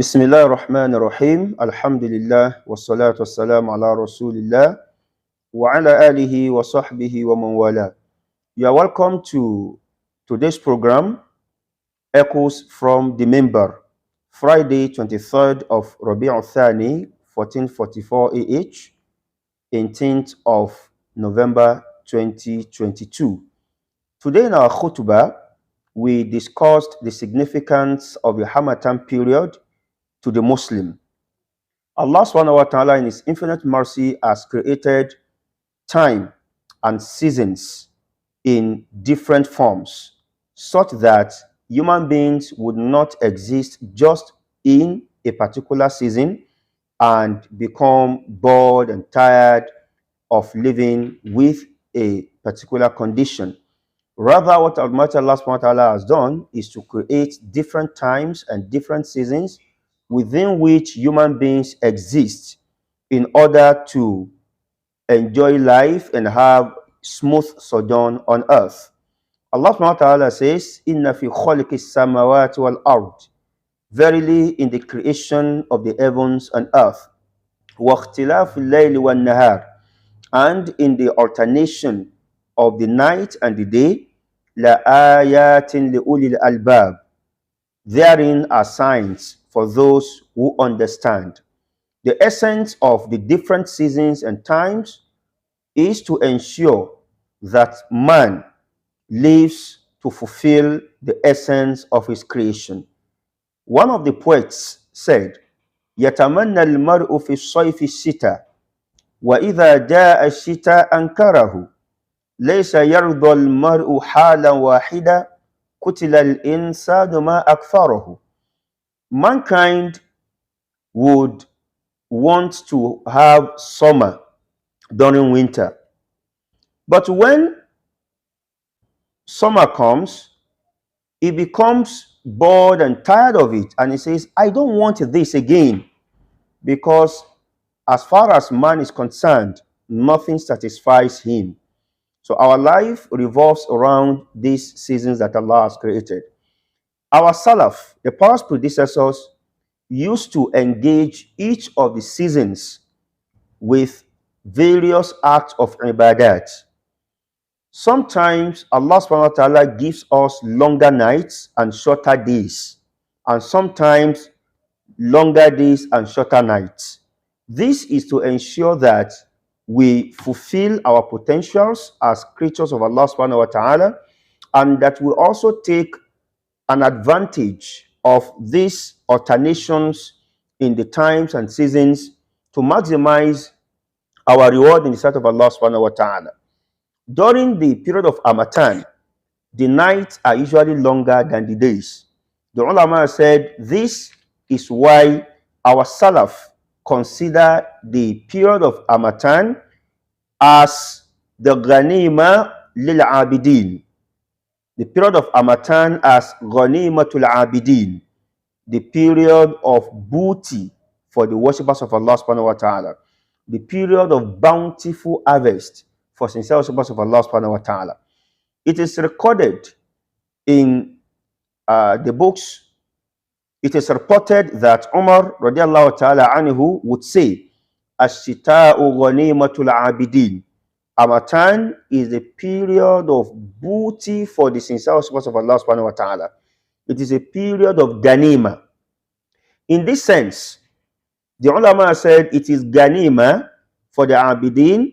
Bismillah ar-Rahman ar-Rahim. Alhamdulillah. Wassalatu wassalamu ala Rasulillah. Wa ala alihi wa sahbihi wa man wala. You are welcome to today's program, Echoes from the Mimbar, Friday, 23rd of Rabi'ul Thani, 1444 AH, 18th of November 2022. Today in our Khutbah, we discussed the significance of the harmattan period to the Muslim. Allah subhanahu wa ta'ala in His infinite mercy has created time and seasons in different forms such that human beings would not exist just in a particular season and become bored and tired of living with a particular condition. Rather, what Almighty Allah subhanahu wa ta'ala has done is to create different times and different seasons within which human beings exist in order to enjoy life and have smooth sojourn on earth. Allah subhanahu wa ta'ala says, Inna fi khaliqi samawati wal ard. Verily in the creation of the heavens and earth. Wa ikhtilafi al-layli wan nahar. And in the alternation of the night and the day, la ayatin li ulil albab. Therein are signs for those who understand. The essence of the different seasons and times is to ensure that man lives to fulfill the essence of his creation. One of the poets said, يَتَمَنَّى الْمَرْءُ فِي الصَّيْفِ الشِّتَى وَإِذَا جَاءَ الشِّتَى أَنْكَرَهُ لَيْسَ يَرْضَى الْمَرْءُ حَالًا وَاحِدًا قُتِلَ الْإِنسَانُ مَا أَكْفَرَهُ. Mankind would want to have summer during winter. But when summer comes, he becomes bored and tired of it. And he says, I don't want this again. Because as far as man is concerned, nothing satisfies him. So our life revolves around these seasons that Allah has created. Our Salaf, the past predecessors, used to engage each of the seasons with various acts of ibadat. Sometimes Allah subhanahu wa ta'ala gives us longer nights and shorter days, and sometimes longer days and shorter nights. This is to ensure that we fulfill our potentials as creatures of Allah subhanahu wa ta'ala, and that we also take an advantage of these alternations in the times and seasons to maximize our reward in the sight of Allah subhanahu wa ta'ala. During the period of harmattan, the nights are usually longer than the days. The ulama said this is why our Salaf consider the period of harmattan as the ghanima lil abidin. The period of harmattan as ghanimatul abidin, the period of booty for the worshippers of Allah subhanahu wa ta'ala, the period of bountiful harvest for sincere worshippers of Allah subhanahu wa ta'ala. It is recorded in the books, it is reported that Umar radiallahu ta'ala anhu would say, Ash-shita'u ghanimatul abidin. Harmattan is a period of booty for the sincere worshippers of Allah subhanahu wa ta'ala. It is a period of ganima. In this sense, the ulama said it is ganima for the abidin,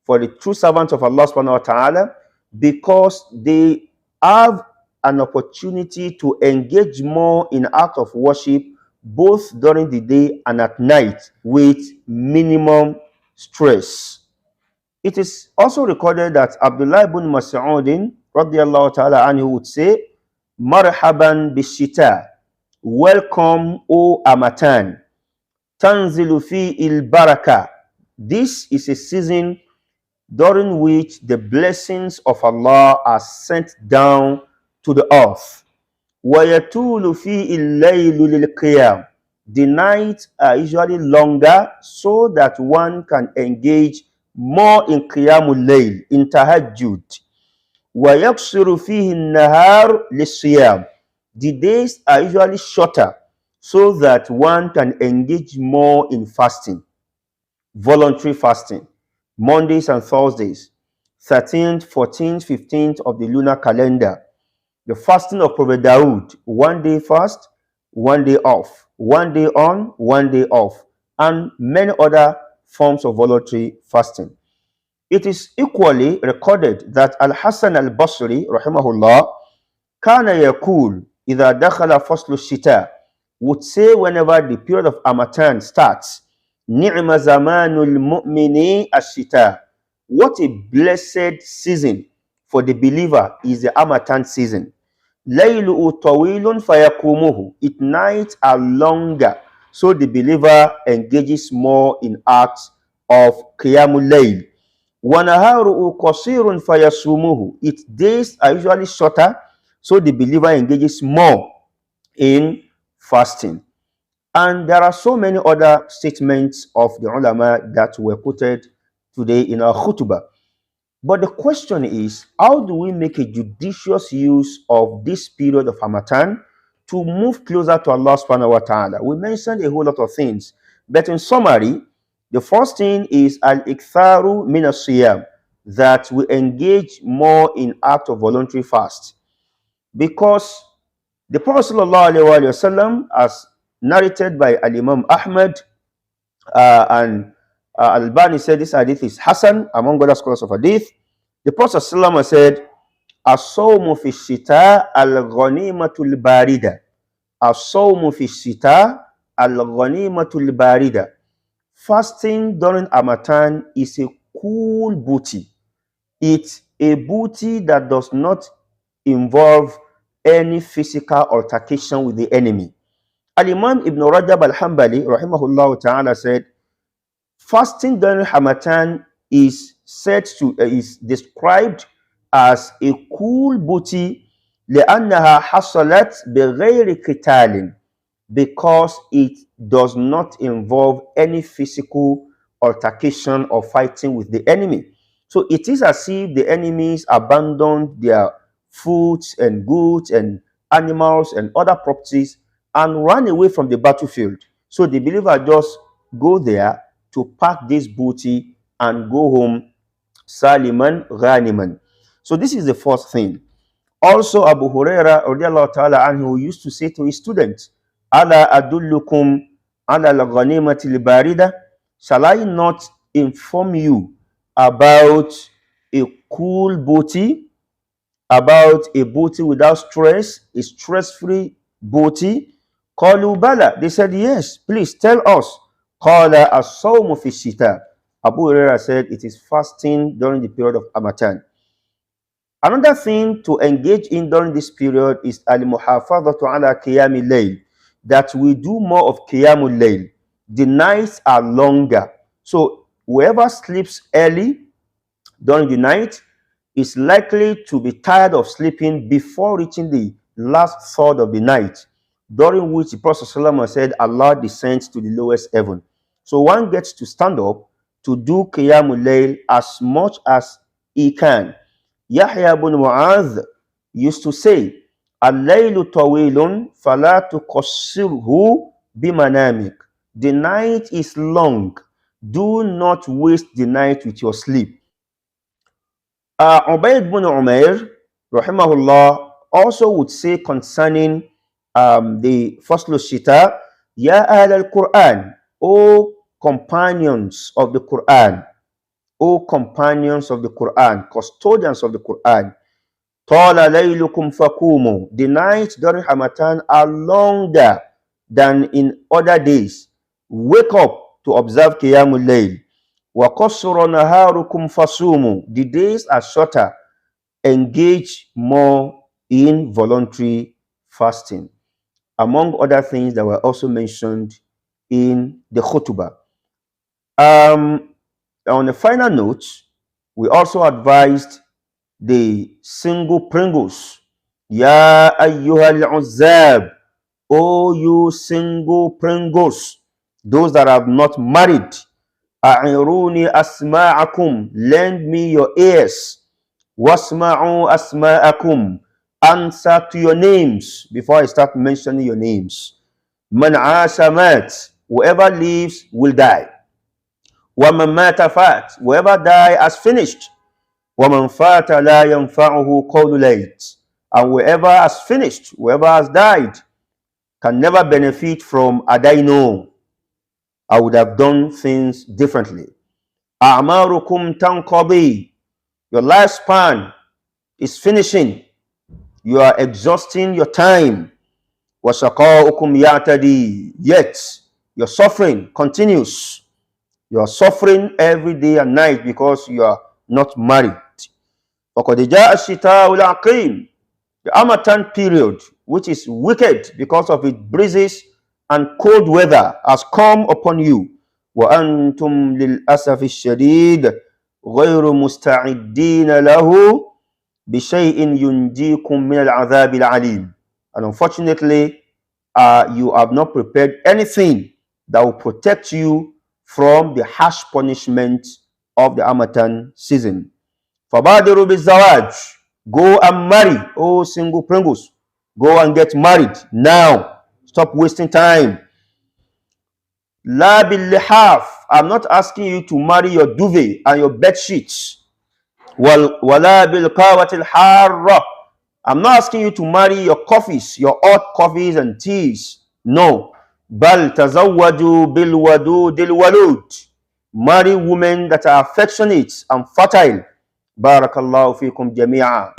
for the true servants of Allah subhanahu wa ta'ala, because they have an opportunity to engage more in act of worship both during the day and at night with minimum stress. It is also recorded that Abdullah ibn Mas'udin radiyallahu ta'ala anhu would say, Marhaban bishita, welcome O harmattan, tanzilu fi il baraka. This is a season during which the blessings of Allah are sent down to the earth. وَيَتُولُ فِي اللَّيْلُ لِلْقِيَامِ. The nights are usually longer so that one can engage more in qiyamul layl, in tahajjud. وَيَقْصِرُ فِيهِ النَّهَارُ لِلصِّيَامِ. The days are usually shorter so that one can engage more in fasting, voluntary fasting, Mondays and Thursdays, 13th, 14th, 15th of the lunar calendar. The fasting of Prophet Dawood, 1 day fast, 1 day off, 1 day on, 1 day off, and many other forms of voluntary fasting. It is equally recorded that Al-Hassan al-Basri, rahimahullah, kana yakul idha dakhala faslu shita, would say whenever the period of harmattan starts, ni'ma zamanul mu'mini ash-shita. What a blessed season for the believer is the harmattan season. Laylu'u tawilun fayakumuhu. Its nights are longer, so the believer engages more in acts of qiyamul layl. وَنَهَارُهُ قَصِيرٌ فَيَصُومُهُ. Its days are usually shorter, so the believer engages more in fasting. And there are so many other statements of the ulama that were quoted today in our khutbah. But the question is, how do we make a judicious use of this period of harmattan to move closer to Allah subhanahu wa ta'ala? We mentioned a whole lot of things, but in summary, the first thing is al-iktharu min as-siyam, that we engage more in act of voluntary fast. Because the Prophet sallallahu alaihi wasallam, as narrated by Al-Imam Ahmad and Al-Bani, said this hadith is Hassan among other scholars of hadith. The Prophet ﷺ said, "As-sawmu fi shita al-ghanimatul barida." As-sawmu fi shita al-ghanimatul barida. Fasting during harmattan is a cool booty. It's a booty that does not involve any physical altercation with the enemy. Al-Imam Ibn Rajab al-Hanbali, rahimahullah ta'ala, said, fasting during harmattan is described as a cool booty لأنها حصلت بغير قتال, because it does not involve any physical altercation or fighting with the enemy. So it is as if the enemies abandoned their foods and goods and animals and other properties and ran away from the battlefield. So the believer just go there to pack this booty and go home saliman ghaniman. So this is the first thing. Also, Abu Huraira radiallahu ta'ala anhu used to say to his students, Ala adullukum ala al-ghanimati al-barida. Shall I not inform you about a cool booty, about a booty without stress, a stress-free booty? Qalu bala. They said, yes, please tell us. Qala as-sawmu fi shita. Abu Huraira said, it is fasting during the period of harmattan. Another thing to engage in during this period is al-muhafadhatu ala qiyamil layl, that we do more of qiyamul layl. The nights are longer. So whoever sleeps early during the night is likely to be tired of sleeping before reaching the last third of the night, during which the Prophet ﷺ said Allah descends to the lowest heaven. So one gets to stand up to do qiyamul layl as much as he can. Yahya ibn Mu'adh used to say, Al-laylu tawilun fala tuqassirhu bimanamik. The night is long. Do not waste the night with your sleep. Ubayd ibn Umair, rahimahullah, also would say concerning the Faslu Shita, Ya Ahl al-Quran, O companions of the Quran, O companions of the Quran, custodians of the Quran, Tala laylukum fakumu. The nights during harmattan are longer than in other days. Wake up to observe Qiyamul Layl. Wa qasra naharukum fasumu. The days are shorter. Engage more in voluntary fasting. Among other things that were also mentioned in the Khutbah. On a final note, we also advised the single Pringles. Ya ayyuhal uzzab. O you single Pringles, those that have not married. A'iruni asma'akum. Lend me your ears. Wasma'u asma'akum. Answer to your names before I start mentioning your names. Man asha mat. Whoever lives will die. Wa man mata fat. Whoever die has finished. Wa man fata la yanfa'uhu qawlu layt. And whoever has finished, whoever has died, can never benefit from adaino. I would have done things differently. A'marukum tanqadi. Your lifespan is finishing. You are exhausting your time. Wasaqa'ukum ya'tadi. Yet your suffering continues. You are suffering every day and night because you are not married. وَقَدْ جَاءَ الشِّتَاءُ الْعَقِيمُ. The harmattan period, which is wicked because of its breezes and cold weather, has come upon you. وَأَنْتُمْ لِلْأَسَفِ الشَّدِيدِ غَيْرُ مُسْتَعِدِّينَ لَهُ بِشَيْءٍ يُنْجِيكُمْ مِنَ الْعَذَابِ الْعَلِيمِ. And unfortunately, you have not prepared anything that will protect you from the harsh punishment of the harmattan season. فَبَادِرُوا بِالزَّوَاجِ. Go and marry, oh single pringles. Go and get married now. Stop wasting time. La billihaf. I'm not asking you to marry your duvet and your bed sheets. Wala bilqawatil harra. I'm not asking you to marry your coffees, your hot coffees and teas. No. Bal tazawwaju bil wadudil walud. Marry women that are affectionate and fertile. Barakallahu fikum jami'a.